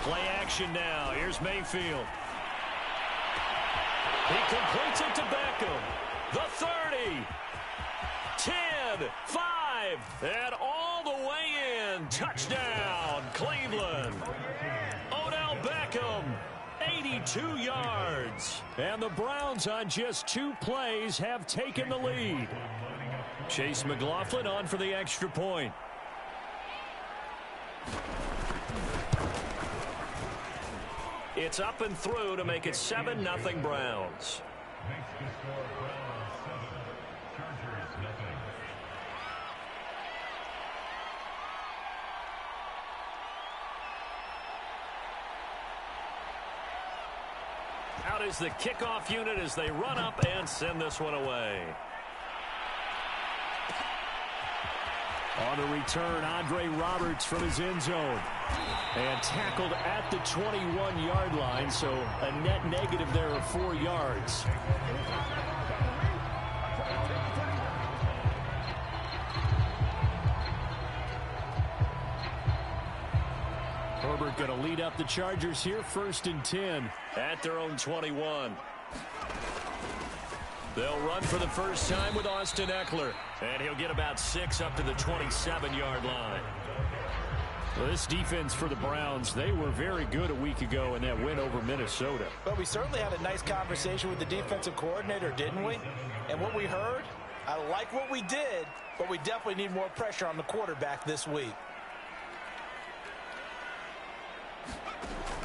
Play action now. Here's Mayfield. He completes it to Beckham. The 30. 10, 5, and all the way in. Touchdown, Cleveland. Odell Beckham, 82 yards. And the Browns on just 2 plays have taken the lead. Chase McLaughlin on for the extra point. It's up and through to make it 7-0 Browns. Out is the kickoff unit as they run up and send this one away. On the return, Andre Roberts from his end zone. And tackled at the 21-yard line, so a net negative there of 4 yards. Herbert going to lead up the Chargers here, 1st and 10 at their own 21. They'll run for the first time with Austin Eckler, and he'll get about 6 up to the 27-yard line. Well, this defense for the Browns, they were very good a week ago in that win over Minnesota. But we certainly had a nice conversation with the defensive coordinator, didn't we? And what we heard, I like what we did, but we definitely need more pressure on the quarterback this week.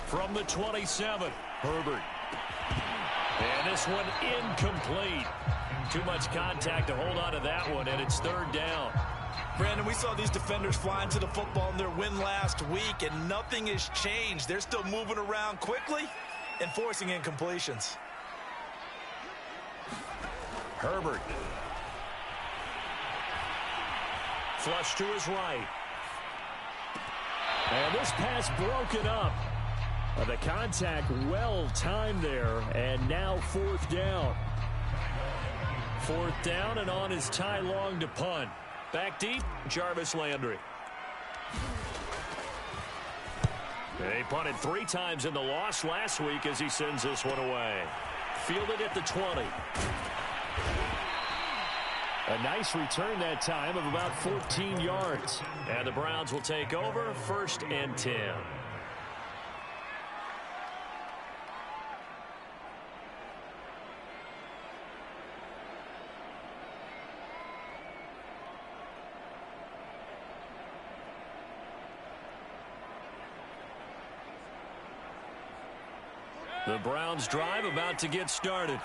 From the 27, Herbert. And this one incomplete. Too much contact to hold on to that one, and it's 3rd down. Brandon, we saw these defenders flying to the football in their win last week, and nothing has changed. They're still moving around quickly and forcing incompletions. Herbert. Flush to his right. And this pass broken up. The contact well timed there, and now 4th down. 4th down, and on is Ty Long to punt. Back deep, Jarvis Landry. They punted 3 times in the loss last week as he sends this one away. Fielded at the 20. A nice return that time of about 14 yards. And the Browns will take over, 1st and 10. The Browns drive about to get started.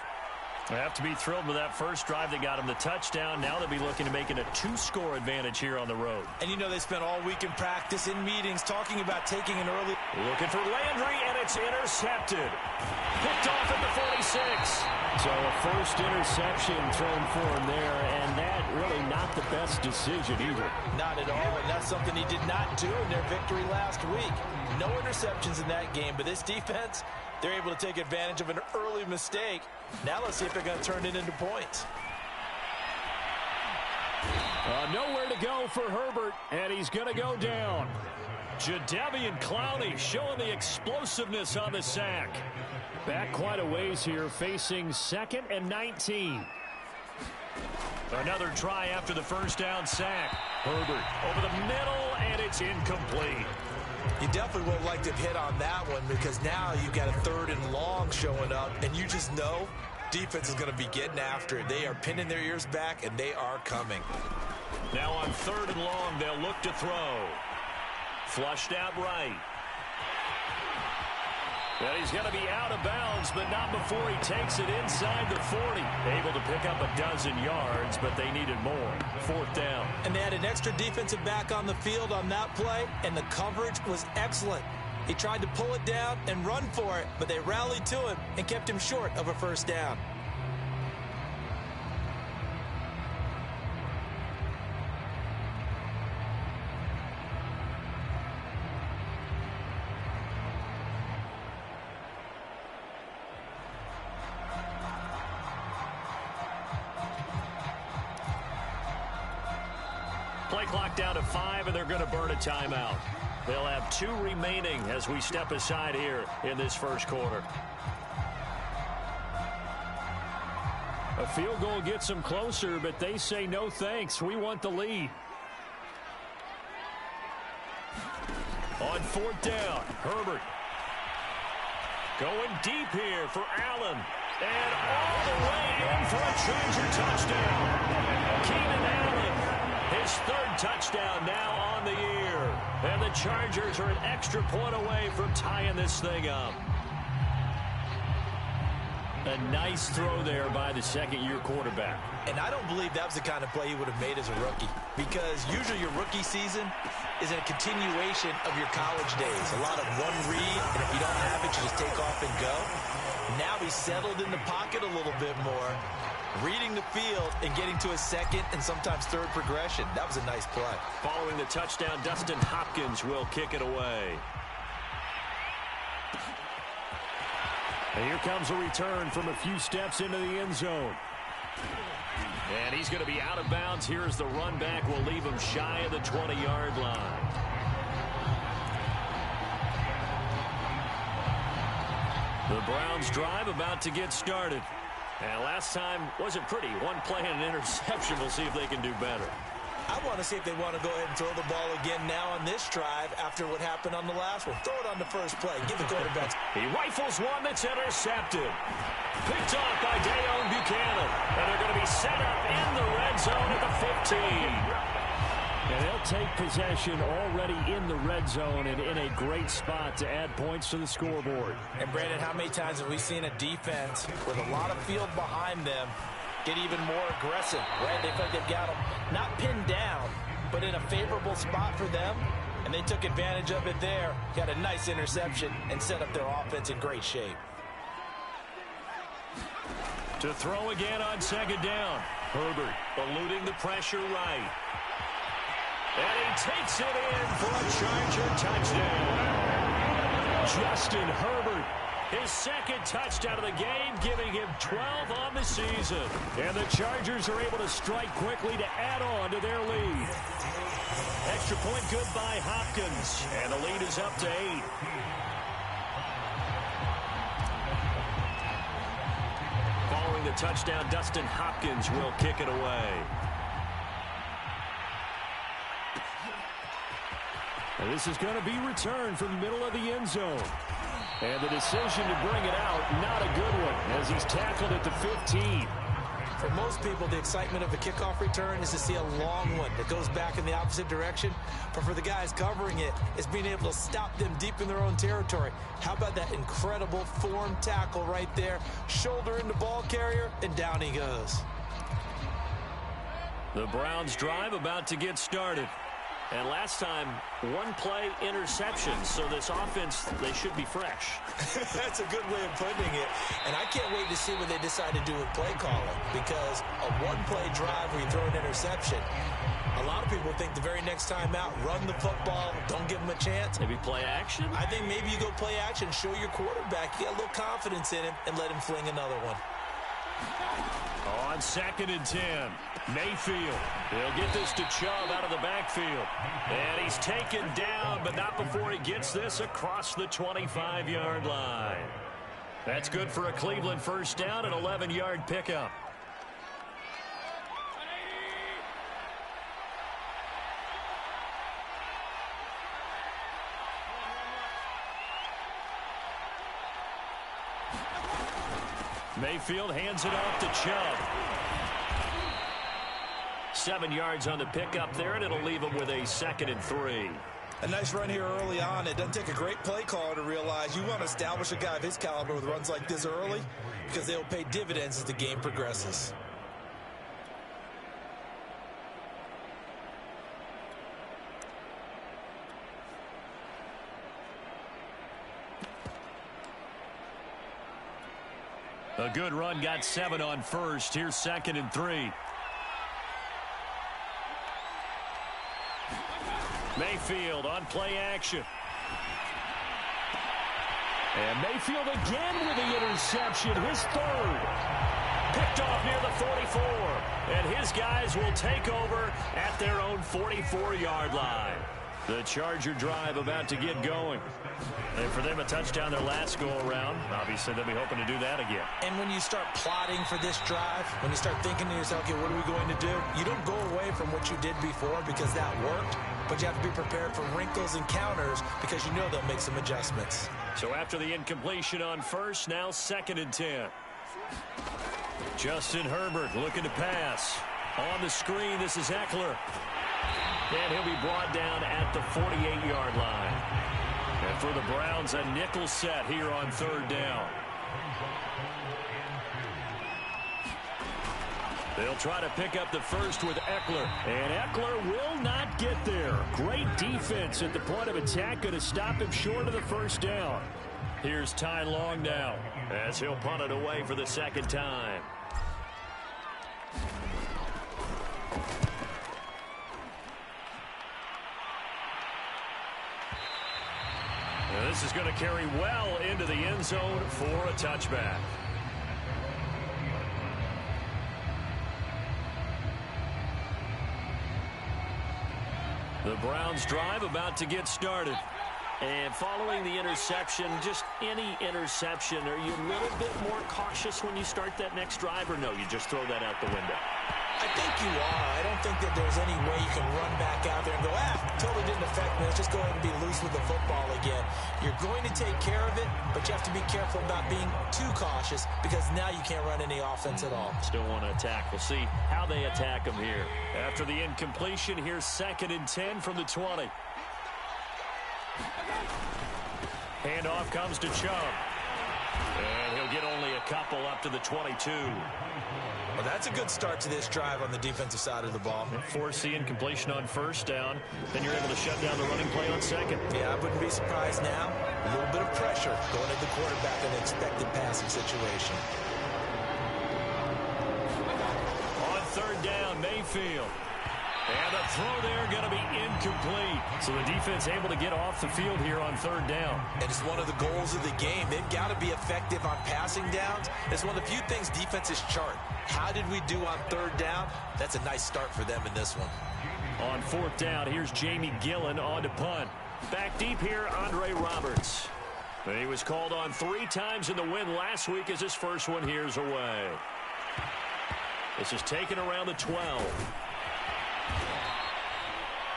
They have to be thrilled with that first drive that got them the touchdown. Now they'll be looking to make it a 2-score advantage here on the road. And you know they spent all week in practice, in meetings, talking about taking an early... Looking for Landry, and it's intercepted. Picked off at the 46. So a first interception thrown for him there, and that really not the best decision either. Not at all, and that's something he did not do in their victory last week. No interceptions in that game, but this defense... they're able to take advantage of an early mistake. Now let's see if they're going to turn it into points. Nowhere to go for Herbert, and he's going to go down. Jadeveon Clowney showing the explosiveness on the sack. Back quite a ways here, facing 2nd and 19. Another try after the first down sack. Herbert over the middle, and it's incomplete. You definitely would have liked to have hit on that one because now you've got a 3rd and long showing up, and you just know defense is going to be getting after it. They are pinning their ears back, and they are coming. Now on 3rd and long, they'll look to throw. Flushed out right. Well, he's going to be out of bounds, but not before he takes it inside the 40. Able to pick up a dozen yards, but they needed more. 4th down. And they had an extra defensive back on the field on that play, and the coverage was excellent. He tried to pull it down and run for it, but they rallied to him and kept him short of a first down. Play clock down to 5, and they're going to burn a timeout. They'll have 2 remaining as we step aside here in this first quarter. A field goal gets them closer, but they say no thanks. We want the lead. On 4th down, Herbert. Going deep here for Allen. And all the way in for a Charger touchdown. Keenan Allen, his 3rd touchdown now on the year. And the Chargers are an extra point away from tying this thing up. A nice throw there by the second-year quarterback. And I don't believe that was the kind of play he would have made as a rookie, because usually your rookie season is a continuation of your college days. A lot of one read, and if you don't have it, you just take off and go. Now he's settled in the pocket a little bit more, reading the field and getting to a second and sometimes third progression. That was a nice play. Following the touchdown, Dustin Hopkins will kick it away. And here comes a return from a few steps into the end zone. And he's going to be out of bounds. Here's the run back. Will leave him shy of the 20-yard line. The Browns drive about to get started. And last time wasn't pretty. One play and an interception. We'll see if they can do better. I want to see if they want to go ahead and throw the ball again now on this drive after what happened on the last one. Throw it on the first play. Give the quarterback. He rifles one that's intercepted. Picked off by Dayon Buchanan. And they're going to be set up in the red zone at the 15. And they'll take possession already in the red zone and in a great spot to add points to the scoreboard. And, Brandon, how many times have we seen a defense with a lot of field behind them get even more aggressive, right? They feel like they've got them not pinned down, but in a favorable spot for them, and they took advantage of it there. Got a nice interception and set up their offense in great shape. To throw again on 2nd down. Herbert eluding the pressure right. And he takes it in for a Charger touchdown. Justin Herbert, his 2nd touchdown of the game, giving him 12 on the season. And the Chargers are able to strike quickly to add on to their lead. Extra point good by Hopkins. And the lead is up to 8. Following the touchdown, Dustin Hopkins will kick it away. And this is going to be returned from the middle of the end zone. And the decision to bring it out, not a good one, as he's tackled at the 15. For most people, the excitement of a kickoff return is to see a long one that goes back in the opposite direction. But for the guys covering it, it's being able to stop them deep in their own territory. How about that incredible form tackle right there? Shoulder into ball carrier, and down he goes. The Browns drive about to get started. And last time, 1 play interception, so this offense, they should be fresh. That's a good way of putting it. And I can't wait to see what they decide to do with play calling, because a 1-play drive where you throw an interception, a lot of people think the very next time out, run the football, don't give them a chance. Maybe play action? I think maybe you go play action, show your quarterback, you got a little confidence in him, and let him fling another one. On 2nd and 10, Mayfield. He'll get this to Chubb out of the backfield. And he's taken down, but not before he gets this across the 25-yard line. That's good for a Cleveland first down, an 11-yard pickup. Mayfield hands it off to Chubb. 7 yards on the pickup there, and it'll leave him with a 2nd and 3. A nice run here early on. It doesn't take a great play caller to realize you want to establish a guy of his caliber with runs like this early, because they'll pay dividends as the game progresses. A good run, got 7 on first. Here's 2nd and 3. Mayfield on play action. And Mayfield again with the interception, his 3rd. Picked off near the 44. And his guys will take over at their own 44-yard line. The Charger drive about to get going. And for them, a touchdown their last go-around. Obviously, they'll be hoping to do that again. And when you start plotting for this drive, when you start thinking to yourself, okay, what are we going to do? You don't go away from what you did before because that worked, but you have to be prepared for wrinkles and counters because you know they'll make some adjustments. So after the incompletion on first, now 2nd and 10. Justin Herbert looking to pass. On the screen, this is Eckler. And he'll be brought down at the 48-yard line. And for the Browns, a nickel set here on 3rd down. They'll try to pick up the first with Eckler. And Eckler will not get there. Great defense at the point of attack. Going to stop him short of the 1st down. Here's Ty Long now as he'll punt it away for the 2nd time. Now this is going to carry well into the end zone for a touchback. The Browns drive about to get started. And following the interception, just any interception, are you a little bit more cautious when you start that next drive, or no, you just throw that out the window? I think you are. I don't think that there's any way you can run back out there and go, totally didn't affect me. Let's just go ahead and be loose with the football again. You're going to take care of it, but you have to be careful about being too cautious because now you can't run any offense at all. Still want to attack. We'll see how they attack them here. After the incompletion, here's 2nd and 10 from the 20. Handoff comes to Chubb. And he'll get only a couple up to the 22. Well, that's a good start to this drive on the defensive side of the ball. Force the incompletion on 1st down. Then you're able to shut down the running play on 2nd. Yeah, I wouldn't be surprised now. A little bit of pressure going at the quarterback in an expected passing situation. On 3rd down, Mayfield. And the throw there going to be incomplete. So the defense able to get off the field here on 3rd down. And it's one of the goals of the game. They've got to be effective on passing downs. It's one of the few things defenses chart. How did we do on 3rd down? That's a nice start for them in this one. On 4th down, here's Jamie Gillen on to punt. Back deep here, Andre Roberts. He was called on 3 times in the win last week as his first one here's away. This is taken around the 12.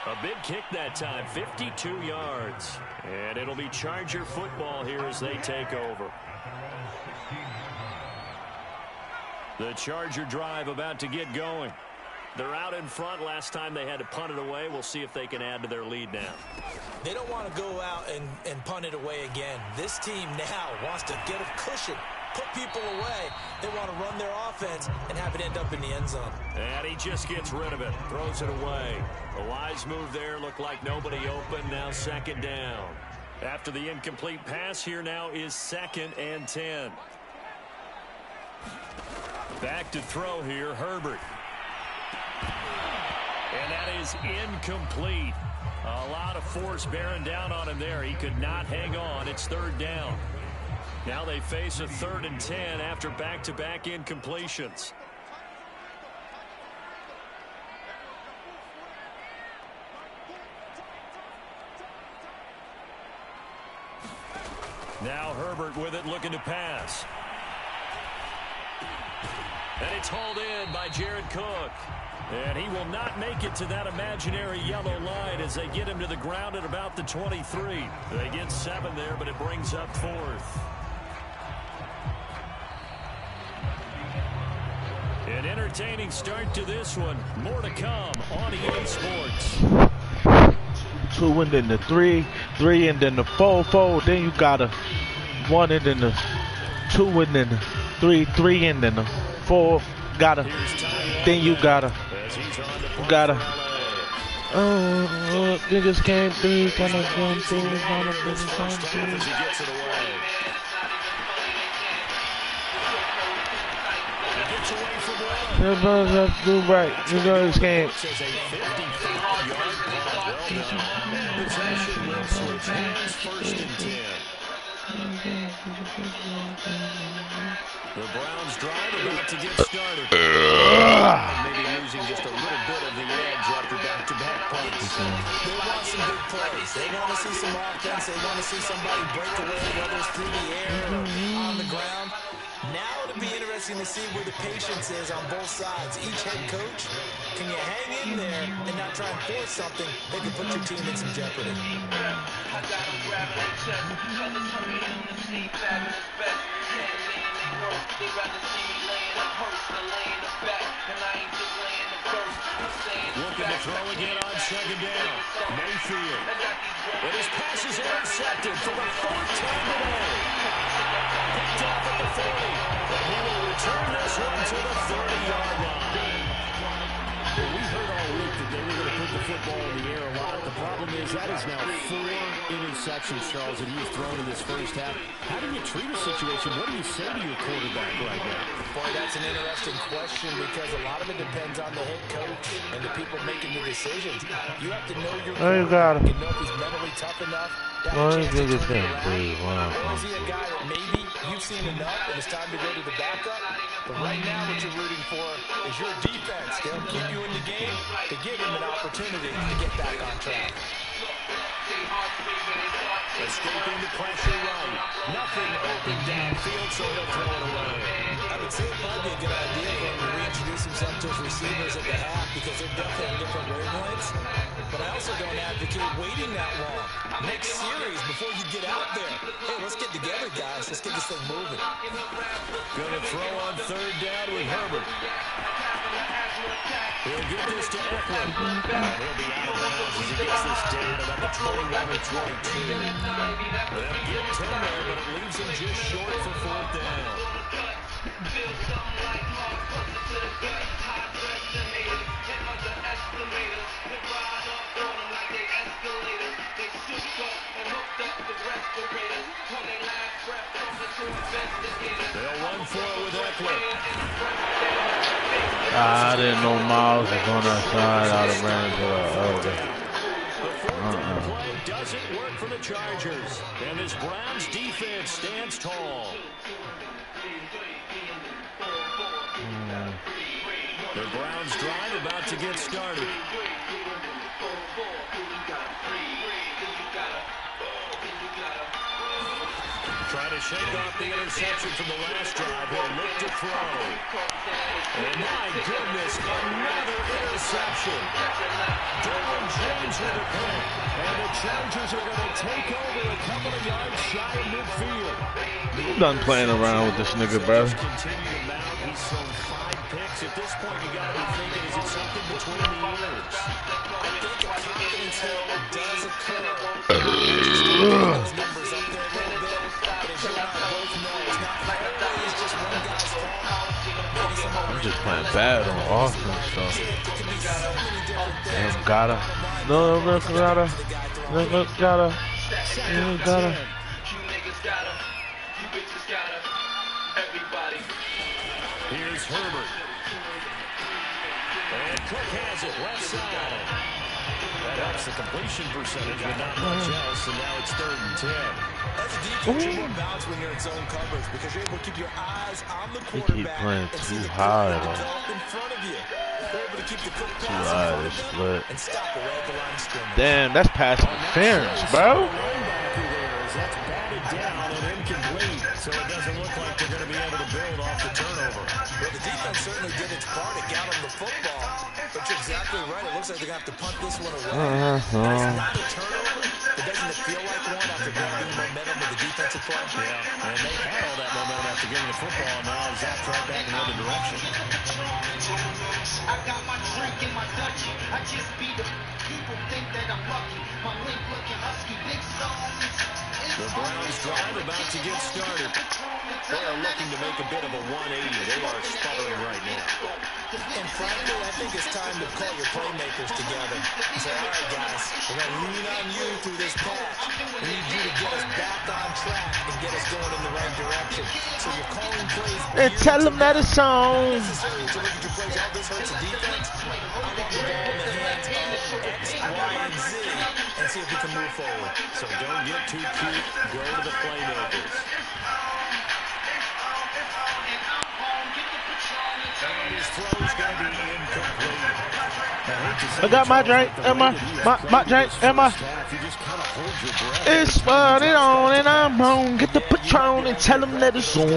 A big kick that time, 52 yards. And it'll be Charger football here as they take over. The Charger drive about to get going. They're out in front. Last time they had to punt it away. We'll see if they can add to their lead now. They don't want to go out and punt it away again. This team now wants to get a cushion, put people away. They want to run their offense and have it end up in the end zone. And he just gets rid of it, throws it away. A wise move there, looked like nobody open, now 2nd down. After the incomplete pass, here now is 2nd and 10. Back to throw here, Herbert. And that is incomplete. A lot of force bearing down on him there. He could not hang on. It's 3rd down. Now they face a 3rd and 10 after back-to-back incompletions. Now Herbert with it, looking to pass. And it's hauled in by Jared Cook. And he will not make it to that imaginary yellow line as they get him to the ground at about the 23. They get 7 there, but it brings up 4th. An entertaining start to this one. More to come on EA Sports. 2 and then the 3, 3 and then the 4, 4. Then you got a 1 and then the 2 and then the 3, 3 and then the 4. Then you gotta. Niggas came through, kind of going through, kind of business on through. Do right. You know this game. The Browns drive about to get started. Maybe losing just a little bit of the edge after back-to-back They want some big plays. They want to see some offense. They want to see somebody break away, whether it's through the air or on the ground. Now it'll be interesting to see where the patience is on both sides. Each head coach, can you hang in there and not try and force something that can put your team in some jeopardy? Looking to throw again on second down. Mayfield. But his pass is intercepted for the fourth time today. Picked off at the 40. But he will return this one to the 30-yard line. Well, we heard all week that they were going to put the football in the air a lot. The problem is that is now 4 interceptions, Charles, that he has thrown in this first half. How do you treat a situation? What do you say to your quarterback right now? Boy, that's an interesting question because a lot of it depends on the head coach and the people making the decisions. You have to know your quarterback and know if he's mentally tough enough to have a chance to turn it around. Or is he a guy that maybe you've seen enough and it's time to go to the backup? But right now what you're rooting for is your defense. They'll keep you in the game to give him an opportunity to get back on track. Escaping the pressure right. Nothing open downfield, so he'll throw it away. I would say it might be a good idea for him to reintroduce himself to his receivers at the half because they're definitely on different wavelengths. But I also don't advocate waiting that long. Next series, before you get out there, hey, let's get together, guys. Let's get this thing moving. Going to throw on third down with Herbert. He'll get this to Eckler. And he'll be out of bounds as he gets this down about the 21 or 22. They'll get 10 there, but it leaves him just short for fourth down. They'll run for it with Eckler. I didn't know Miles was on that side. I'd have ran into the The 4th down play doesn't work for the Chargers. And this Browns defense stands tall. The Browns drive about to get started. Try to shake off the interception from the last drive. He'll look to throw. And my goodness, another interception. Derwin James with a pick. And the Chargers are going to take over a couple of yards shy of midfield. I'm done playing around with this nigga, bro. Continue to mount. He's thrown 5 picks. At this point, you got to be thinking, is it something between the ears? I think a confidence hit does occur. Those numbers up there a little bit. But as you and I both know, it's not always just one guy's fault. I'm just playing bad on offense, so. Damn, gotta. No, gotta. Here's Herbert. And Cook has it left side. That helps the completion percentage, but not much else, and now it's 3rd and 10. As a defense, you're more balanced when you're in zone coverage because you're able to keep your eyes on the quarterback playing and see too the high, play though. develop in front of you. They're able to keep the quick Too pass high, in this front of split. you and stop it right at the line of scrimmage. Damn, that's pass interference, bro. That's batted down and incomplete, so it doesn't look like they're going to be able to build off the turnover. Well, the defense certainly did its part to get on the football, but you're exactly right. It looks like they're going to have to punt this one away. It's not a turnover, but doesn't it feel like one after grabbing momentum with the defensive play? Yeah, and they had all that momentum after getting the football, and now zapped right back in the other direction. I got my drink in my Dutchie. I just beat them. People think that I'm lucky. My link looking husky. Big songs. The Browns drive about to get started. They are looking to make a bit of a 180. They are sputtering right now. And frankly, I think it's time to call your playmakers together and say, all right, guys, we're going to lean on you through this patch. We need you to get us back on track and get us going in the right direction. So you're calling plays. And tell them that it's on. Necessary to look at your plays. All this hurts the defense. I want the ball in the hands of X, Y, and Z and see if we can move forward. So don't get too cute. Go to the playmakers. And his throw is going to be incomplete. I got my drink and my drink and my. It's running on and I'm on. Get the Patron and tell them that it's on.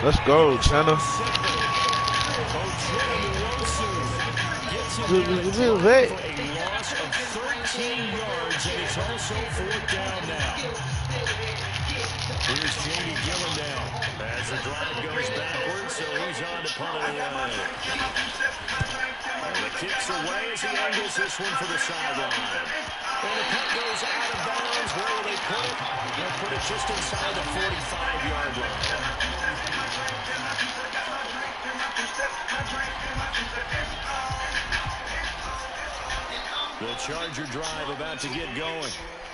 Let's go, China. For a loss of 13 yards, and it's also 4th down now. Here's Jamie Gillen now as the drive goes backwards, so he's on to punt it away. And the kick's away as he angles this one for the sideline. And the punt goes out of bounds. Where will they put it? They'll put it just inside the 45-yard line. The Charger drive about to get going.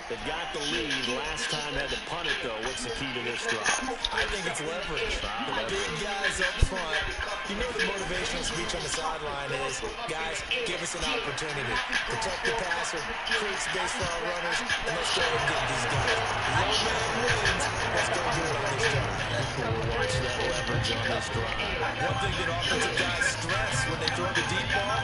They've got the lead. Last time had to punt it, though. What's the key to this drive? I think it's leverage. The big guys up front. You know the motivational speech on the sideline is, guys, give us an opportunity. Protect the passer, create space for our runners, and let's go and get these guys. Low man wins. Let's go do it on this drive. We'll watch that leverage on this drive. One thing that offensive guys stress when they throw the deep ball,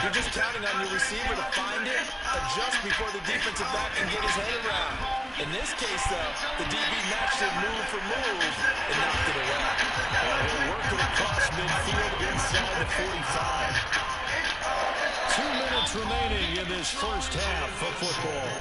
you're just counting on your receiver to find it, adjust before the defensive back can get his head around. In this case, though, the DB matched it move for move and knocked it away. He'll work it across midfield inside the 45. 2 minutes remaining in this first half of football.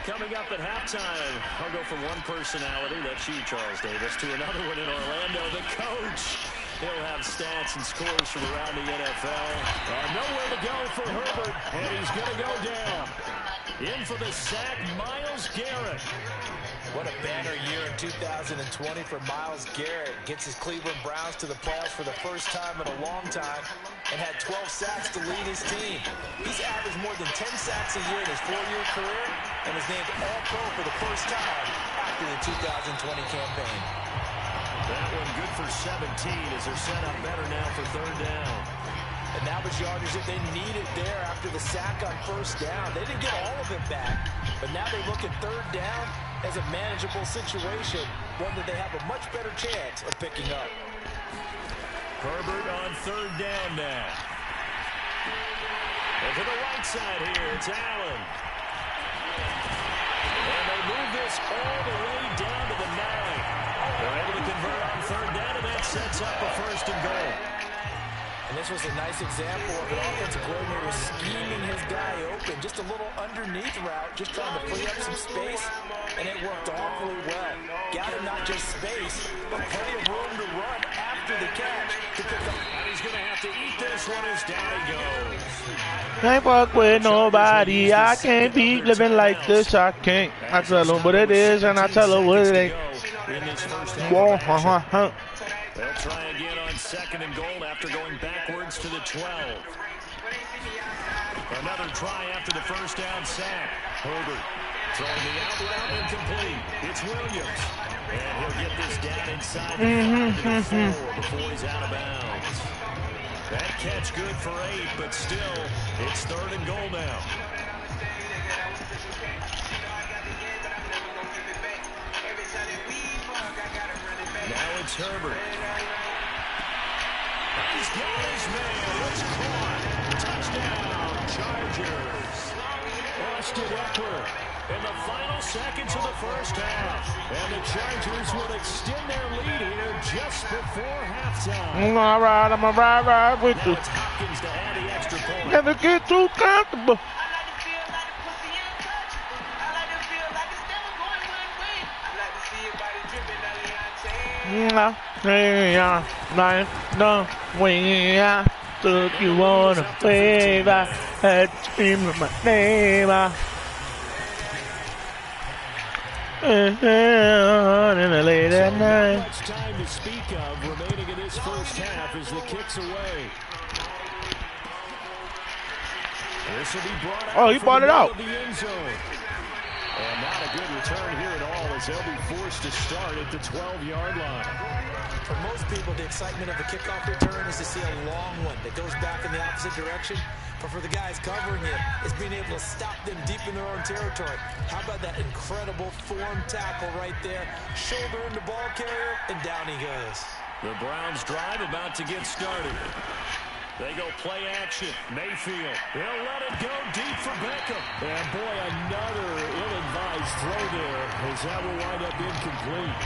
Coming up at halftime, I'll go from one personality, that's you, Charles Davis, to another one in Orlando, the coach. He'll have stats and scores from around the NFL. Nowhere to go for Herbert, and he's going to go down. In for the sack, Myles Garrett. What a banner year in 2020 for Myles Garrett. Gets his Cleveland Browns to the playoffs for the first time in a long time and had 12 sacks to lead his team. He's averaged more than 10 sacks a year in his 4-year career and was named All-Pro for the first time after the 2020 campaign. That one good for 17 as they're set up better now for 3rd down. And that was yardage that they needed there after the sack on 1st down. They didn't get all of it back, but now they look at 3rd down as a manageable situation, one that they have a much better chance of picking up. Herbert on 3rd down now. And to the right side here, it's Allen. And they move this all the way down to the 9. They're able to convert on 3rd down, and that sets up a 1st and goal. And this was a nice example of an offensive coordinator scheming his guy open. Just a little underneath route, just trying to free up some space, and it worked awfully well. Got him not just space, but plenty of room to run after the catch to pick up. And he's going to have to eat this one as down he goes. Can't fuck with nobody. I can't be living like this. I can't. I tell them what it is, and I tell them what it ain't. They'll try again on 2nd and goal after going backwards to the 12. Another try after the 1st down sack. Herbert throwing the out route incomplete. It's Williams. And he'll get this down inside the 5 to the 4 before he's out of bounds. That catch good for 8, but still, it's 3rd and goal now. Now it's Herbert. He's got his man. It's caught. Touchdown, Chargers. Austin Eckler in the final seconds of the first half. And the Chargers will extend their lead here just before halftime. I'm gonna ride with Now you. it's Hopkins to add the extra point. Never get too comfortable. I took you on a wave. I had to scream my name. In the late at night. Not much time to speak of remaining in this first half as the kick's away. This will be brought out. Oh, he brought it out. The end zone. And not a good return here at all as they'll be forced to start at the 12-yard line. For most people, the excitement of the kickoff return is to see a long one that goes back in the opposite direction. But for the guys covering it, it's being able to stop them deep in their own territory. How about that incredible form tackle right there? Shoulder in the ball carrier, and down he goes. The Browns drive about to get started. They go play action. Mayfield. They'll let it go deep for Beckham. And boy, another ill-advised throw there as that will wind up incomplete.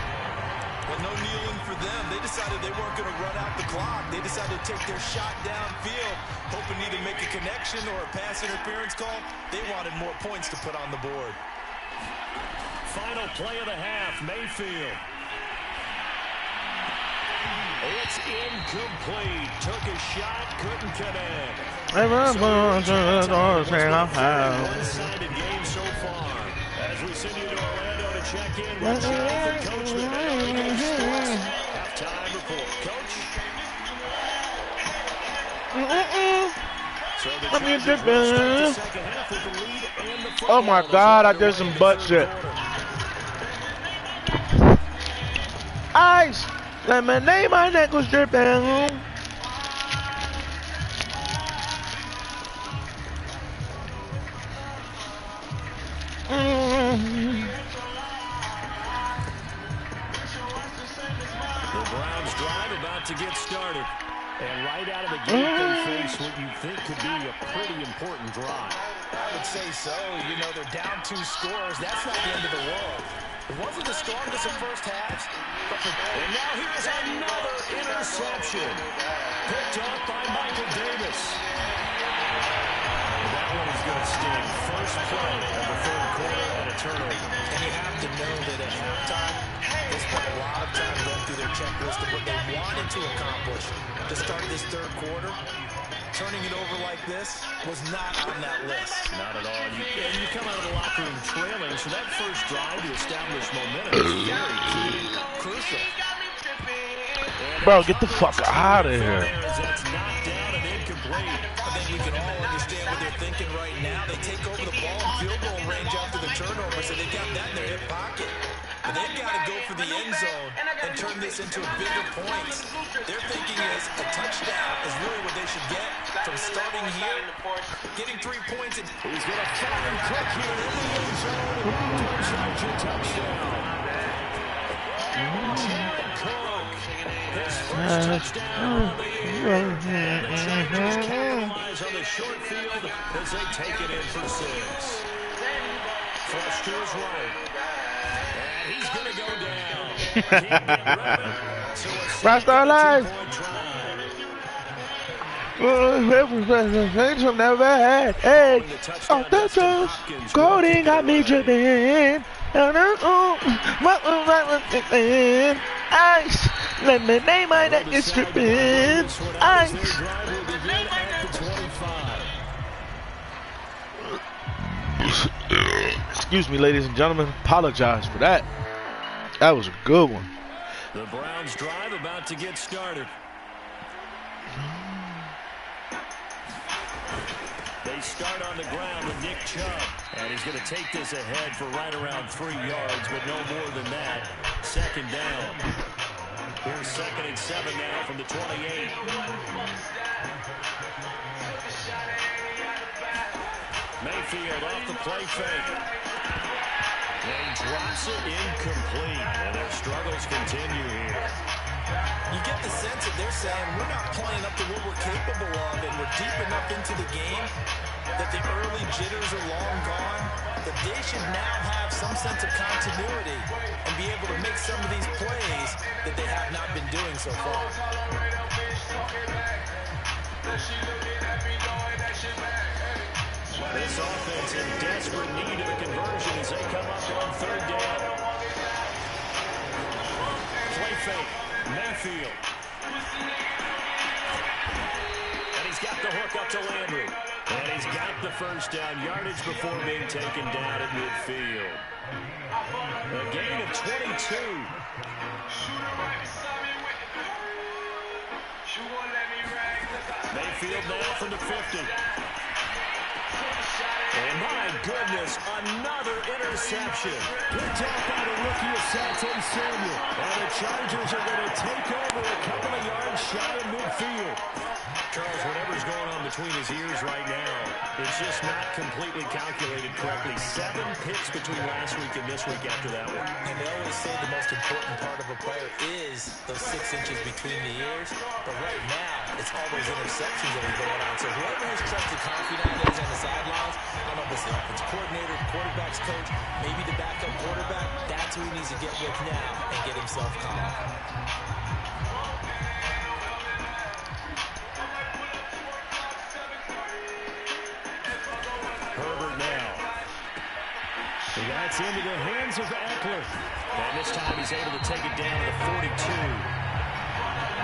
Well, no kneeling for them. They decided they weren't going to run out the clock. They decided to take their shot downfield, hoping to either make a connection or a pass interference call. They wanted more points to put on the board. Final play of the half, Mayfield. It's incomplete. Took a shot, couldn't connect. One-sided game so far. As we send you to Orlando to check in with Jonathan Coachman at Orlando Sports. Halftime report. Coach? So the Chargers will start the second half with the lead and the football. Oh my God, I did some butt shit. Ice! Lemonade, my neck was dripping. The Browns drive about to get started. And right out of the gate, they face what you think could be a pretty important drive. I would say so. You know, they're down 2 scores. That's not the end of the world. It wasn't the strongest of first halves. And now here's another interception. Picked up by Michael Davis. That one is going to sting. First play of the third quarter and a turnover. And you have to know that at halftime, they spent a lot of time going through their checklist of what they wanted to accomplish to start this third quarter. Turning it over like this was not on that list. Not at all. And you come out of the locker room trailing, so that first drive to establish momentum is very key. Crucial. Bro, get the fuck out of here. That's knocked down and incomplete. I think we can all understand what they're thinking right now. They take over the ball in field goal range after the turnover, so they got that in their hip pocket. But they've got to go for the end zone and turn this into bigger points. Their thinking is a touchdown is really what they should get from starting here, getting 3 points. And he's going to fire and quick here in the end zone. Touchdown. Chad Cook, his first touchdown of the year. And the Chargers capitalize on the short field as they take it in for 6. Flush to his right. He's going to go down. Can't get rid of it. So Rasta alive. Never had egg. Oh, that's us. Coding got me dripping. Ice. Lemonade, my neck is dripping. Ice. Excuse me, ladies and gentlemen. Apologize for that. That was a good one. The Browns drive about to get started. They start on the ground with Nick Chubb. And he's going to take this ahead for right around 3 yards, but no more than that. Second down. Here's 2nd and 7 now from the 28. Mayfield off the play fake. And he drops it incomplete. And their struggles continue here. you get the sense that they're saying we're not playing up to what we're capable of, and we're deep enough into the game that the early jitters are long gone, that they should now have some sense of continuity and be able to make some of these plays that they have not been doing so far. This offense in desperate need of a conversion as they come up on 3rd down. Play fake, Mayfield. And he's got the hook up to Landry. And he's got the first down yardage before being taken down at midfield. A gain of 22. Mayfield now from the 50. And my goodness, another interception. Picked off by the rookie Asante Samuel. And the Chargers are going to take over a couple of yards shy of midfield. Charles, whatever's going on between his ears right now, it's just not completely calculated correctly. 7 picks between last week and this week after that one. And they always say the most important part of a player is those 6 inches between the ears. But right now, it's all those interceptions that are going on. So whoever his trusted confidant is on the sidelines, I don't know if it's the offensive coordinator, the quarterback's coach, maybe the backup quarterback, that's who he needs to get with now and get himself calm. Herbert now. And that's into the hands of Eckler. And this time he's able to take it down to the 42.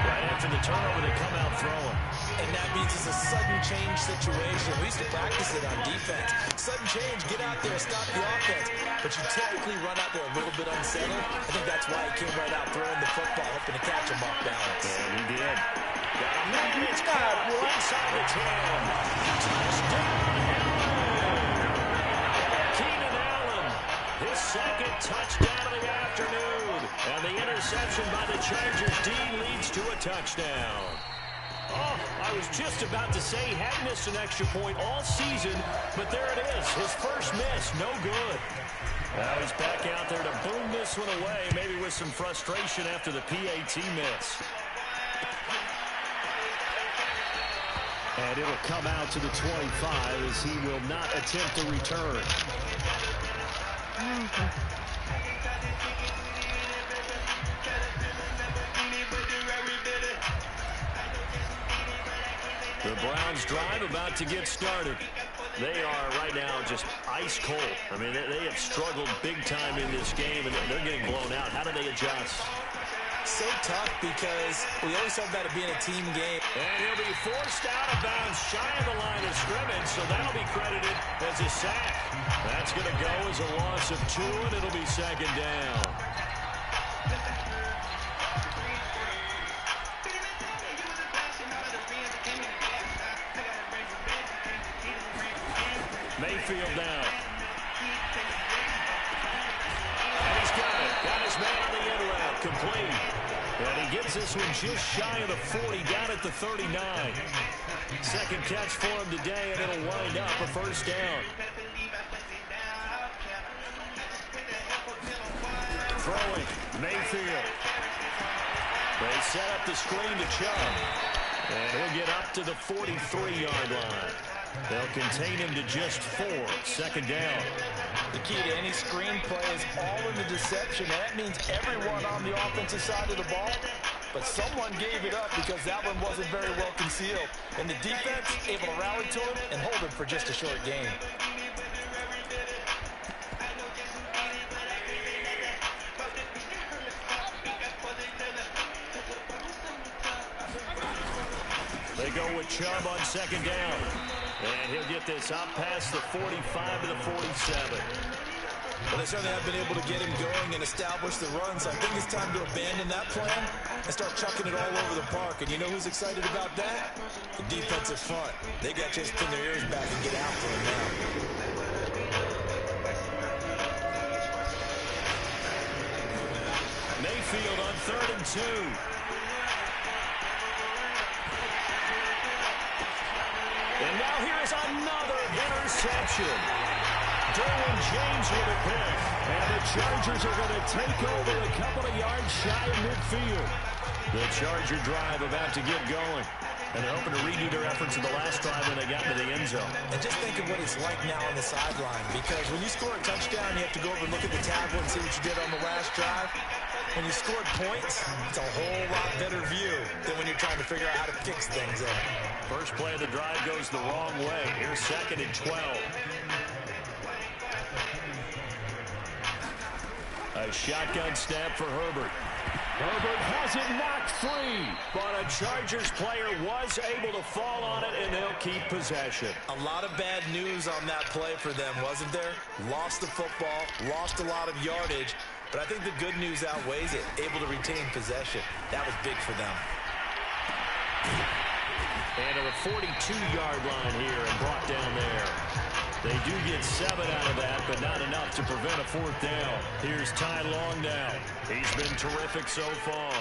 Right after the turnover, they come out throwing. And that means it's a sudden change situation. We used to practice it on defense. Sudden change, get out there, stop the offense. But you typically run out there a little bit unsettled. I think that's why he came right out throwing the football, hoping to catch him off balance. And he did. Got a man, it's got inside the 10. Touchdown, Keenan Allen, his second touchdown of the afternoon. And the interception by the Chargers D leads to a touchdown. Oh, I was just about to say he hadn't missed an extra point all season, but there it is, his first miss, no good. Now he's back out there to boom this one away, maybe with some frustration after the PAT miss. And it'll come out to the 25 as he will not attempt to return. The Browns drive about to get started. They are right now just ice cold. I mean, they have struggled big time in this game, and they're getting blown out. How do they adjust? So tough because we always talk about it being a team game. And he'll be forced out of bounds shy of the line of scrimmage, so that'll be credited as a sack. That's going to go as a loss of 2, and it'll be second down. Mayfield now. And he's got it. Got his man on the end route. Complete. And he gets this one just shy of the 40, down at the 39. Second catch for him today, and it'll wind up a first down. Throwing. Mayfield. They set up the screen to Chubb. And he'll get up to the 43-yard line. They'll contain him to just 4. Second down. The key to any screen play is all in the deception. And that means everyone on the offensive side of the ball. But someone gave it up because that one wasn't very well concealed. And the defense able to rally to him and hold him for just a short gain. They go with Chubb on second down. And he'll get this up past the 45 to the 47. Well, they certainly have been able to get him going and establish the run, so I think it's time to abandon that plan and start chucking it all over the park. And you know who's excited about that? The defensive front. They got to just pin their ears back and get after him now. Mayfield on 3rd and 2. And now here's another interception. Derwin James with a pick. And the Chargers are going to take over a couple of yards shy of midfield. The Charger drive about to get going. And they're hoping to redo their efforts in the last drive when they got into the end zone. And just think of what it's like now on the sideline. Because when you score a touchdown, you have to go over and look at the tablet and see what you did on the last drive. When you scored points, it's a whole lot better view than when you're trying to figure out how to fix things up. First play of the drive goes the wrong way. Here's 2nd and 12. A shotgun snap for Herbert. Herbert has it knocked free. But a Chargers player was able to fall on it, and they'll keep possession. A lot of bad news on that play for them, wasn't there? Lost the football, lost a lot of yardage, but I think the good news outweighs it. Able to retain possession. That was big for them. And to the 42-yard line here and brought down there. They do get 7 out of that, but not enough to prevent a 4th down. Here's Ty Long now. He's been terrific so far.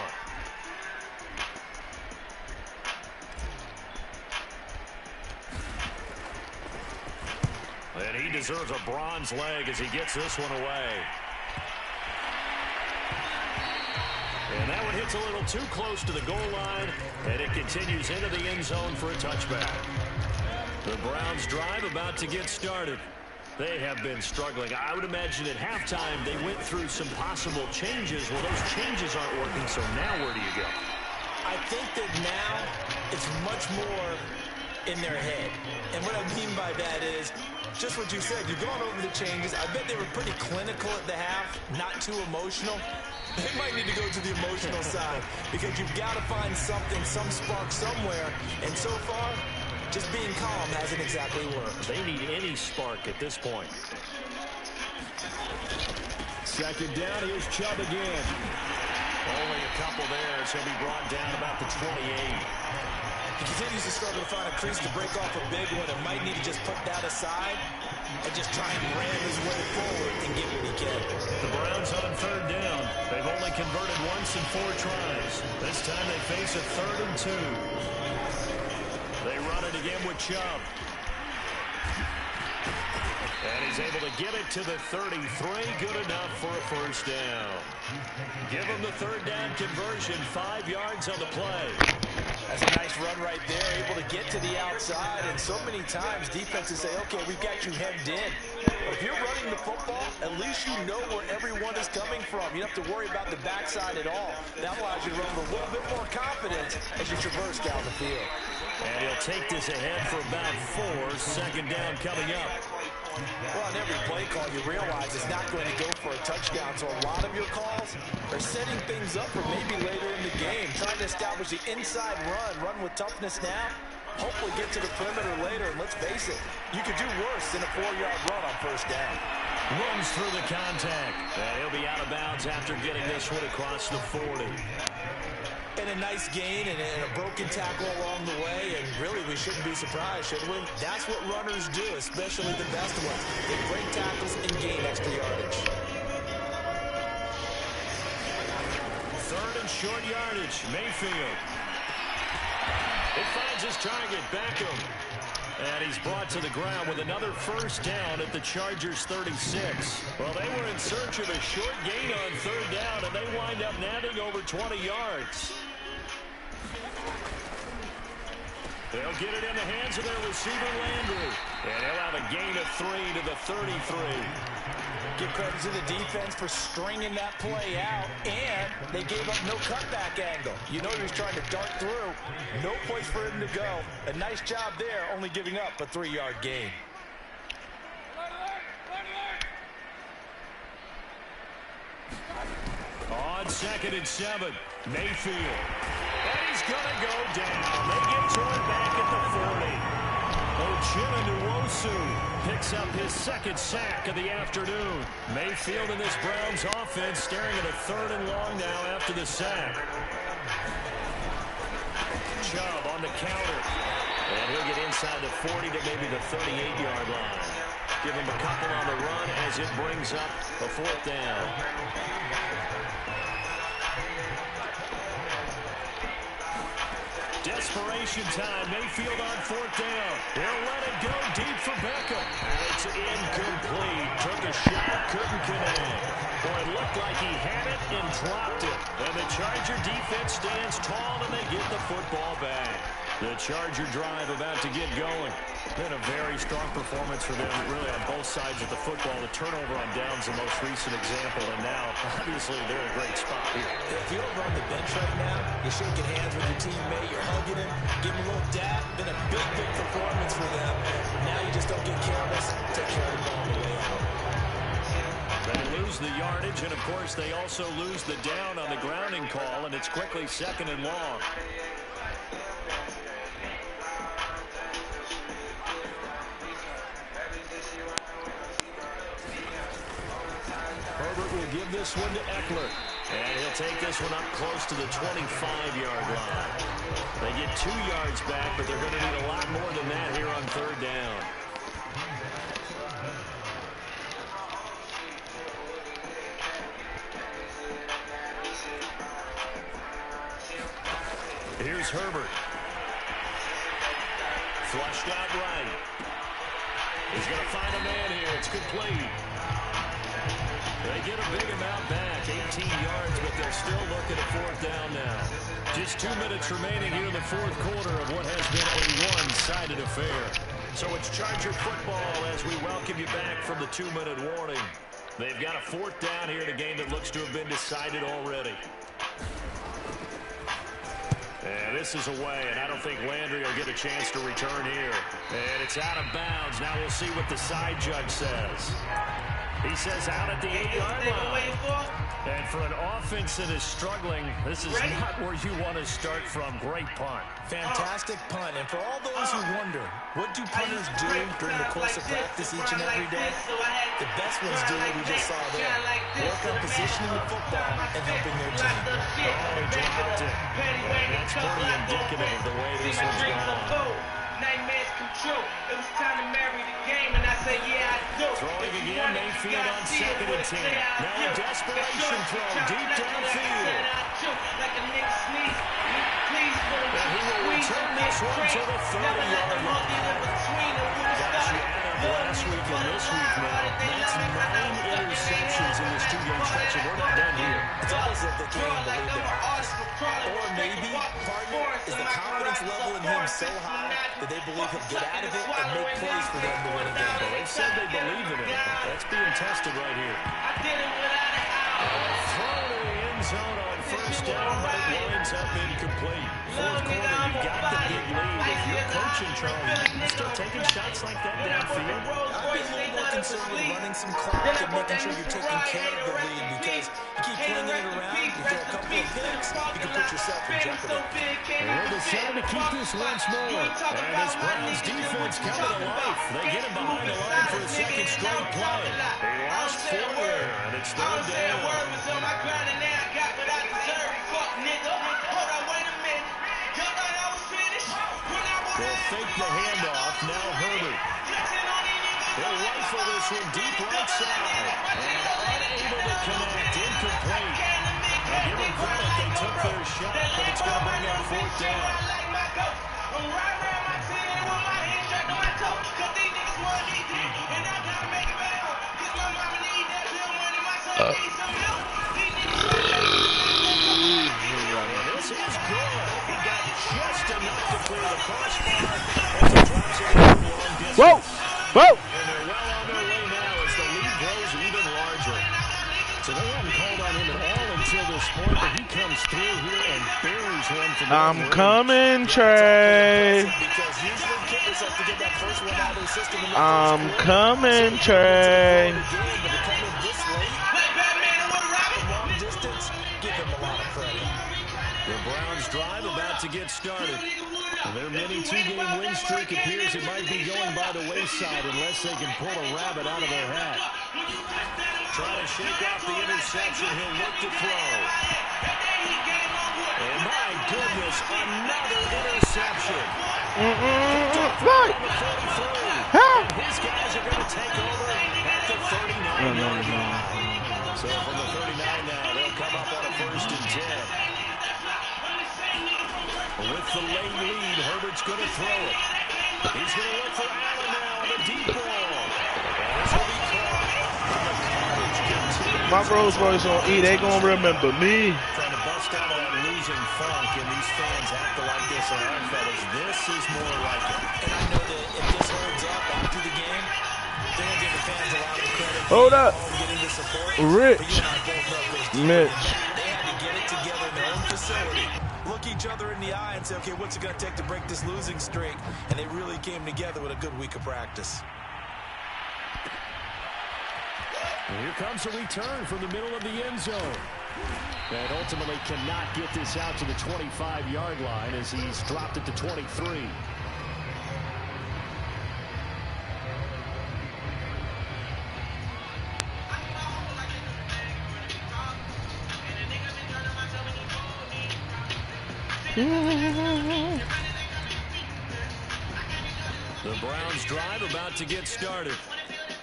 And he deserves a bronze leg as he gets this one away. And that one hits a little too close to the goal line, and it continues into the end zone for a touchback. The Browns drive about to get started. They have been struggling. I would imagine at halftime they went through some possible changes. Well, those changes aren't working, so now where do you go? I think that now it's much more in their head. And what I mean by that is just what you said. You've gone over the changes. I bet they were pretty clinical at the half, not too emotional. They might need to go to the emotional side because you've got to find something, some spark somewhere. And so far, just being calm hasn't exactly worked. They need any spark at this point. 2nd down, here's Chubb again. Only a couple there, so he'll be brought down about the 28. He continues to struggle to find a crease to break off a big one and might need to just put that aside and just try and ram his way forward and get what he can. The Browns on 3rd down. They've only converted once in 4 tries. This time they face a 3rd and 2. They run it again with Chubb. And he's able to get it to the 33. Good enough for a 1st down. Give him the 3rd down conversion. 5 yards on the play. That's a nice run right there. Able to get to the outside. And so many times defenses say, okay, we've got you hemmed in. But if you're running the football, at least you know where everyone is coming from. You don't have to worry about the backside at all. That allows you to run with a little bit more confidence as you traverse down the field. And he'll take this ahead for about 4. 2nd down coming up. Well, on every play call, you realize it's not going to go for a touchdown. So a lot of your calls are setting things up for maybe later in the game, trying to establish the inside run with toughness now, hopefully get to the perimeter later. And let's face it, you could do worse than a 4-yard run on 1st down. Runs through the contact. And he'll be out of bounds after getting this one across the 40. And a nice gain and a broken tackle along the way, and really we shouldn't be surprised, should we? That's what runners do, especially the best ones. They break tackles and gain extra yardage. 3rd and short yardage. Mayfield. It finds his target, Beckham. And he's brought to the ground with another 1st down at the Chargers' 36. Well, they were in search of a short gain on 3rd down, and they wind up nabbing over 20 yards. They'll get it in the hands of their receiver, Landry. And he'll have a gain of 3 to the 33. Give credit to the defense for stringing that play out, and they gave up no cutback angle. You know he was trying to dart through. No place for him to go. A nice job there, only giving up a 3-yard gain. On 2nd and 7, Mayfield. And he's going to go down. They get to it back at the 40. Uchenna picks up his 2nd sack of the afternoon. Mayfield and this Browns offense staring at a 3rd and long now after the sack. Chubb on the counter. And he'll get inside the 40 to maybe the 38-yard line. Give him a couple on the run as it brings up a 4th down. Desperation time. Mayfield on 4th down. They'll let it go deep for Beckham. It's incomplete. Took a shot, couldn't connect. Boy, it looked like he had it and dropped it. And the Charger defense stands tall and they get the football back. The Charger drive about to get going. Been a very strong performance for them, really, on both sides of the football. The turnover on downs, the most recent example, and now, obviously, they're in a great spot here. If you're over on the bench right now, you're shaking hands with your teammate, you're hugging him, giving him a little dab. Been a big, big performance for them. Now you just don't get careless. Take care of the ball on the way out. They lose the yardage, and, of course, they also lose the down on the grounding call, and it's quickly 2nd and long. Herbert will give this one to Eckler. And he'll take this one up close to the 25-yard line. They get 2 yards back, but they're going to need a lot more than that here on 3rd down. Here's Herbert. Flushed out right. He's going to find a man here. It's complete. They get a big amount back, 18 yards, but they're still looking at fourth down now. Just 2 minutes remaining here in the fourth quarter of what has been a one-sided affair. So it's Charger football as we welcome you back from the 2-minute warning. They've got a fourth down here in a game that looks to have been decided already. And this is away, and I don't think Landry will get a chance to return here. And it's out of bounds. Now we'll see what the side judge says. He says out at the 8-yard line. And for an offense that is struggling, this is not where you want to start from. Great punt. Fantastic punt. And for all those who wonder, what do punters do during the course of practice each and every day? The best ones do what we just saw there. Work on positioning the football and helping their team. Oh, he dropped it. And that's pretty indicative of the way this one's gone. Nightmares come true. It was time to marry the game, and I say, yeah, I do. Throwing again, Mayfield on 2nd and 10. Now a desperation throw deep downfield. Like a nigga sneeze. Please, and he will return this one to the 30-yard line. Gosh, you add up last week and this week now. That's 9 interceptions in this 2-game stretch, and we're not done here. It's almost like they can't believe their eyes. Or maybe, partner, is the confidence level in him so high that they believe he'll get out of it and make plays for them to win a game. Well, they've said they believe in him. That's being tested right here. I did it without a Throw to the end zone on first down, but it winds up incomplete. Fourth quarter, you've got the big lead. If you're coaching, Charlie, you're still taking shots like that downfield. I'd be a little more concerned with running some clock and making sure you're taking care of the lead, because you keep flinging it around, you throw a couple of picks, you can put yourself in jeopardy. They're deciding to keep this once more. And this Browns defense coming to life. They get him behind the line for a second straight play. They lost 4 there, and it's 3rd down. They'll fake the handoff. Now Herbert. They'll rifle this one deep right side. And unable to connect. Incomplete. Now give them credit. They took their shot, but it's going to bring up fourth down. This is good. He got just enough to clear the crossbar. As he drops it long distance. Whoa! Whoa! And they're well on their way now as the lead grows even larger. So they haven't called on him at all until this point, but he comes through here and buries one from I'm coming, Trey. Because usually kickers have to get that first one out of the system. I'm coming, Trey. The Browns drive about to get started. Their mini 2-game win streak appears it might be going by the wayside unless they can pull a rabbit out of their hat. Trying to shake off the interception. He'll look to throw. And my goodness, another interception. Right. And his guys are going to take over at the 39-yard line. So from the 39 now, they'll come up on a 1st and 10. With the late lead, Herbert's going to throw it. He's going to look for Allen now on the deep ball. And this will be caught. My Rolls Royce on E, they gonna remember me. Trying to bust out of that losing funk, and these fans acting like this. All right, fellas, this is more like it. And I know that if this holds up after the game, they're going to give the fans a lot of credit. Hold up. Getting the support. Rich. Mitch. They had to get it together in their own facility. Look each other in the eye and say, okay, what's it going to take to break this losing streak? And they really came together with a good week of practice. And here comes a return from the middle of the end zone. And ultimately cannot get this out to the 25-yard line as he's dropped it to 23. The Browns drive about to get started.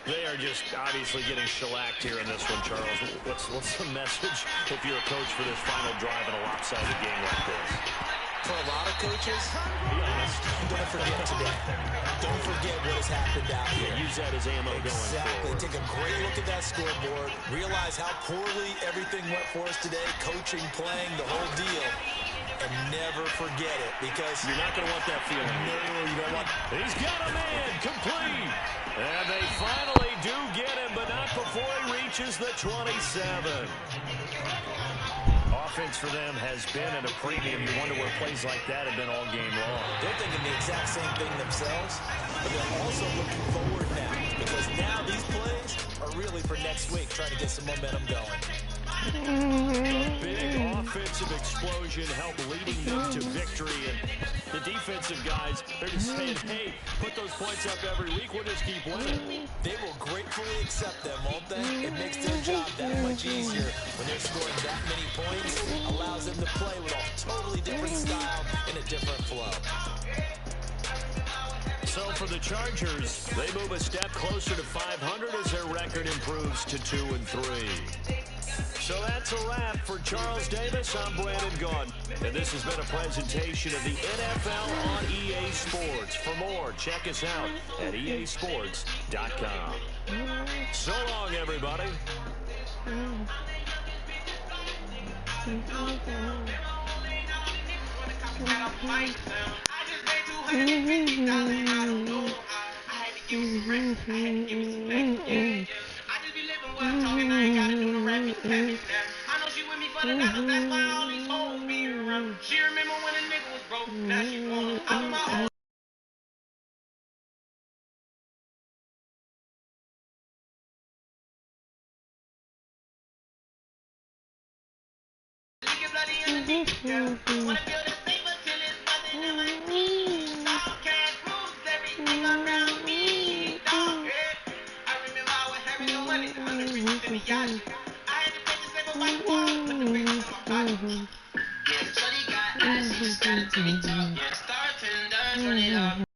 They are just obviously getting shellacked here in this one, Charles. What's the message if you're a coach for this final drive in a lopsided game like this? For a coaches, be honest, don't forget today. Don't forget what has happened out here. Use that as ammo going forward. Take a great look at that scoreboard. Realize how poorly everything went for us today. Coaching, playing, the whole deal. And never forget it, because you're not going to want that feeling. No, you don't want. He's got a man, complete. And they finally do get him, but not before he reaches the 27. Offense for them has been at a premium. You wonder where plays like that have been all game long. They're thinking the exact same thing themselves, but they're also looking forward now, because now these plays are really for next week, trying to get some momentum going. A big offensive explosion helped leading them to victory, and the defensive guys, they're just saying, hey, put those points up every week, we'll just keep winning. They will gratefully accept them, won't they? It makes their job that much easier when they're scoring that many points. Allows them to play with a totally different style and a different flow. So for the Chargers, they move a step closer to 500 as their record improves to 2-3. So that's a wrap for Charles Davis. I'm Brandon Gaudin, and this has been a presentation of the NFL on EA Sports. For more, check us out at easports.com. So long, everybody. I know she with me for the dollars, that's why all these hoes be around. She remember when a nigga was broke, now she wanna I'm my own. Wanna feel the safer till it's nothing in my knees. All cash moves, everything around me. Dog, yeah. I remember I was having no money, I'm the richest in the yacht. I had to pay to save a white wall, put the bricks on my body. Yeah, shorty got eyes, she just got it to me talk. Yeah, star tenders, run it up.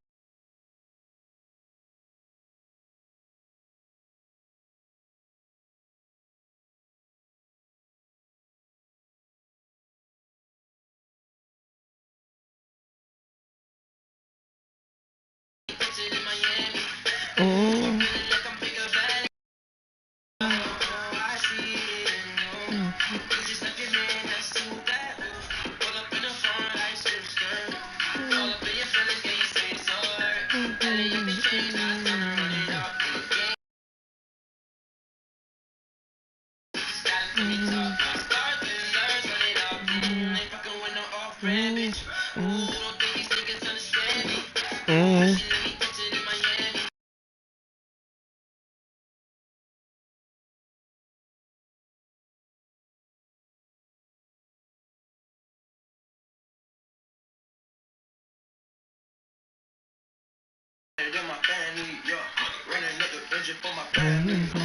Bitches in Miami. Feeling like I'm bigger than I see it. You just like a man that's too bad. Pull up in the front, I strip skirt. All up in your feelings, can you say so hurt? Tell you can change, now it's time to run it up. Game, just got it to me talk. Star tenders, run it up. Ain't fucking with no off-brand bitch. Ooh, don't think these niggas understand me. She let me catch it in Miami. They're my family, yeah. Running up the budget for my family.